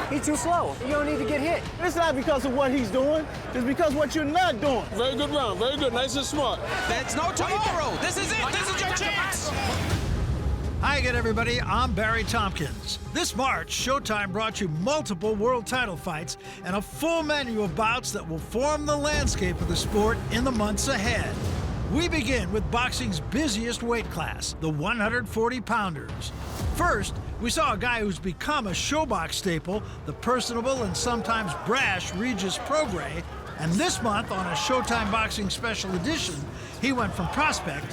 He's too slow. You don't need to get hit. It's not because of what he's doing. It's because of what you're not doing. Very good round. Very good. Nice and smart. There's no tomorrow. This is it. This is your chance. Hi again, everybody. I'm Barry Tompkins. This March, Showtime brought you multiple world title fights and a full menu of bouts that will form the landscape of the sport in the months ahead. We begin with boxing's busiest weight class, the 140-pounders. First, we saw a guy who's become a SHOBox staple, the personable and sometimes brash Regis Prograis. And this month, on a Showtime Boxing Special Edition, he went from prospect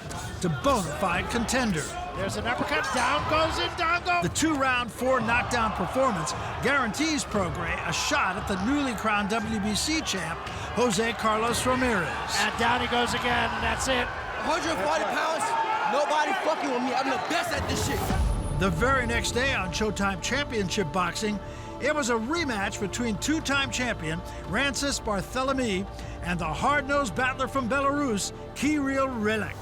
to bona fide contender. There's an uppercut, down goes Indongo. The 2-round, 4-knockdown performance guarantees Prograis a shot at the newly crowned WBC champ, Jose Carlos Ramirez. And down he goes again, and that's it. 140 pounds, nobody fucking with me. I'm the best at this shit. The very next day on Showtime Championship Boxing, it was a rematch between two-time champion Rancis Barthélemy and the hard-nosed battler from Belarus, Kirill Relik.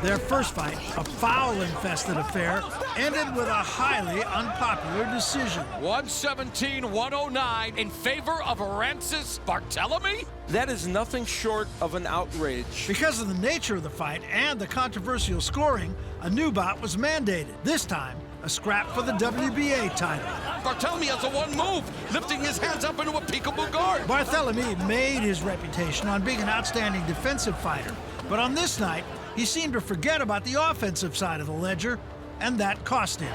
Their first fight, a foul-infested affair, ended with a highly unpopular decision. 117-109 in favor of Rancis Barthélemy? That is nothing short of an outrage. Because of the nature of the fight and the controversial scoring, a new bout was mandated. This time, a scrap for the WBA title. Barthélemy has a one move, lifting his hands up into a peekaboo guard. Barthélemy made his reputation on being an outstanding defensive fighter, but on this night, he seemed to forget about the offensive side of the ledger, and that cost him.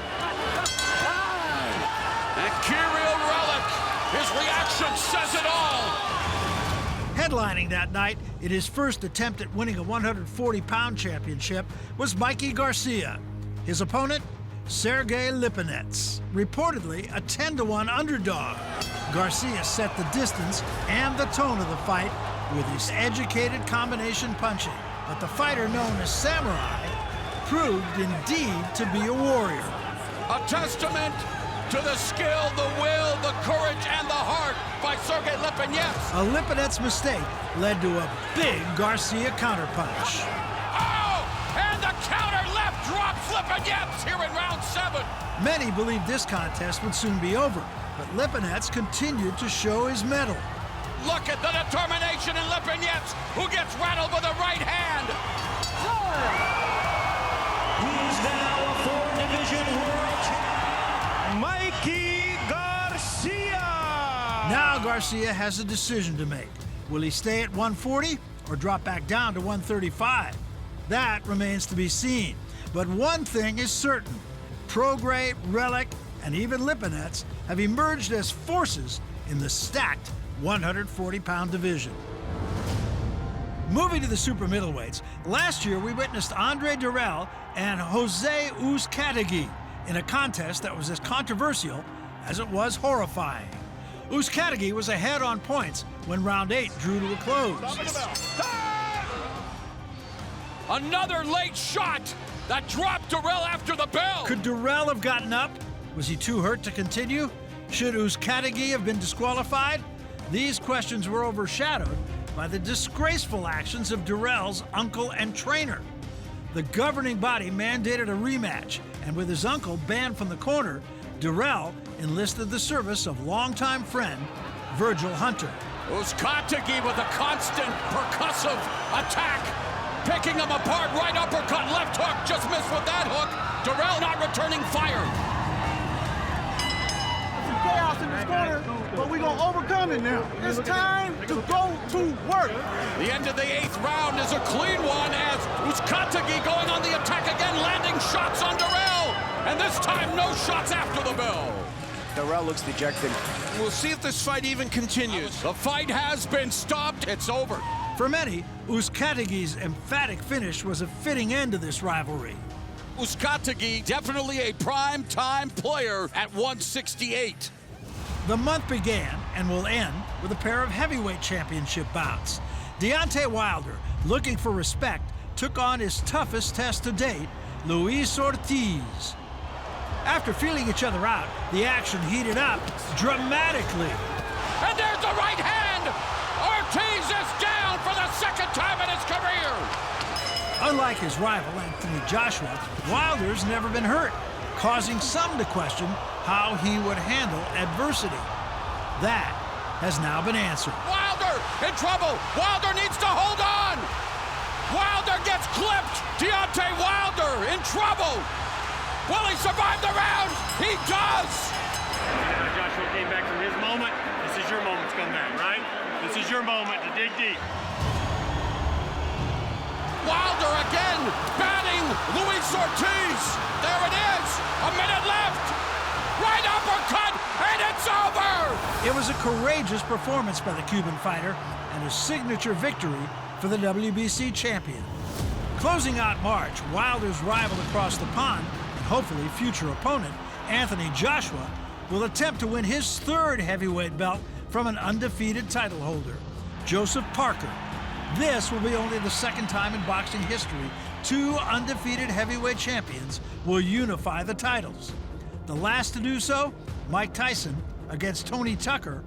And Kirill Relik, his reaction says it all. Headlining that night, in his first attempt at winning a 140-pound championship, was Mikey Garcia. His opponent, Sergey Lipinets, reportedly a 10-to-1 underdog. Garcia set the distance and the tone of the fight with his educated combination punching. But the fighter known as Samurai proved indeed to be a warrior. A testament to the skill, the will, the courage, and the heart by Sergey Lipinets. A Lipinets mistake led to a big Garcia counterpunch. Oh! And the counter left drops Lipinets here in round 7. Many believed this contest would soon be over, but Lipinets continued to show his mettle. Look at the determination in Lipinets, who gets rattled with a right hand. He's now a 4-division world champion, Mikey Garcia. Now Garcia has a decision to make. Will he stay at 140 or drop back down to 135? That remains to be seen. But one thing is certain. Prograis, Relik, and even Lipinets have emerged as forces in the stacked 140-pound division. Moving to the super middleweights, last year we witnessed Andre Durrell and Jose Uzcategui in a contest that was as controversial as it was horrifying. Uzcategui was ahead on points when round 8 drew to a close. Another late shot that dropped Durrell after the bell. Could Durrell have gotten up? Was he too hurt to continue? Should Uzcategui have been disqualified? These questions were overshadowed by the disgraceful actions of Durrell's uncle and trainer. The governing body mandated a rematch, and with his uncle banned from the corner, Durrell enlisted the service of longtime friend Virgil Hunter. Uzcategui with a constant percussive attack, picking him apart, right uppercut, left hook, just missed with that hook. Durrell not returning fire. Chaos in this corner, but we're gonna overcome it now. It's time to go to work. The end of the 8th round is a clean one as Uzcategui going on the attack again, landing shots on Durrell. And this time, no shots after the bell. Durrell looks dejected. We'll see if this fight even continues. The fight has been stopped. It's over. For many, Uzcategui's emphatic finish was a fitting end to this rivalry. Uzcategui, definitely a prime-time player at 168. The month began and will end with a pair of heavyweight championship bouts. Deontay Wilder, looking for respect, took on his toughest test to date, Luis Ortiz. After feeling each other out, the action heated up dramatically. And there's the right hand! Ortiz is down for the 2nd time in his career! Unlike his rival, Anthony Joshua, Wilder's never been hurt. causing some to question how he would handle adversity. That has now been answered. Wilder in trouble. Wilder needs to hold on. Wilder gets clipped. Deontay Wilder in trouble. Will he survive the round? He does. Joshua came back from his moment. This is your moment to come back, right? This is your moment to dig deep. Wilder again batting Luis Ortiz. There it is. A minute left. Right uppercut, and it's over. It was a courageous performance by the Cuban fighter and a signature victory for the WBC champion. Closing out March, Wilder's rival across the pond, and hopefully future opponent, Anthony Joshua, will attempt to win his third heavyweight belt from an undefeated title holder, Joseph Parker. This will be only the second time in boxing history two undefeated heavyweight champions will unify the titles. The last to do so, Mike Tyson against Tony Tucker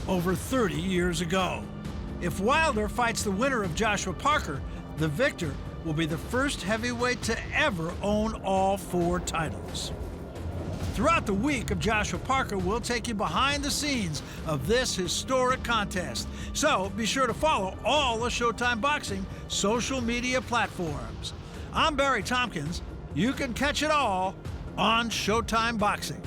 over 30 years ago. If Wilder fights the winner of Joshua Parker, the victor will be the first heavyweight to ever own all four titles. Throughout the week of Joshua Parker, we'll take you behind the scenes of this historic contest. So be sure to follow all the Showtime Boxing social media platforms. I'm Barry Tompkins. You can catch it all on Showtime Boxing.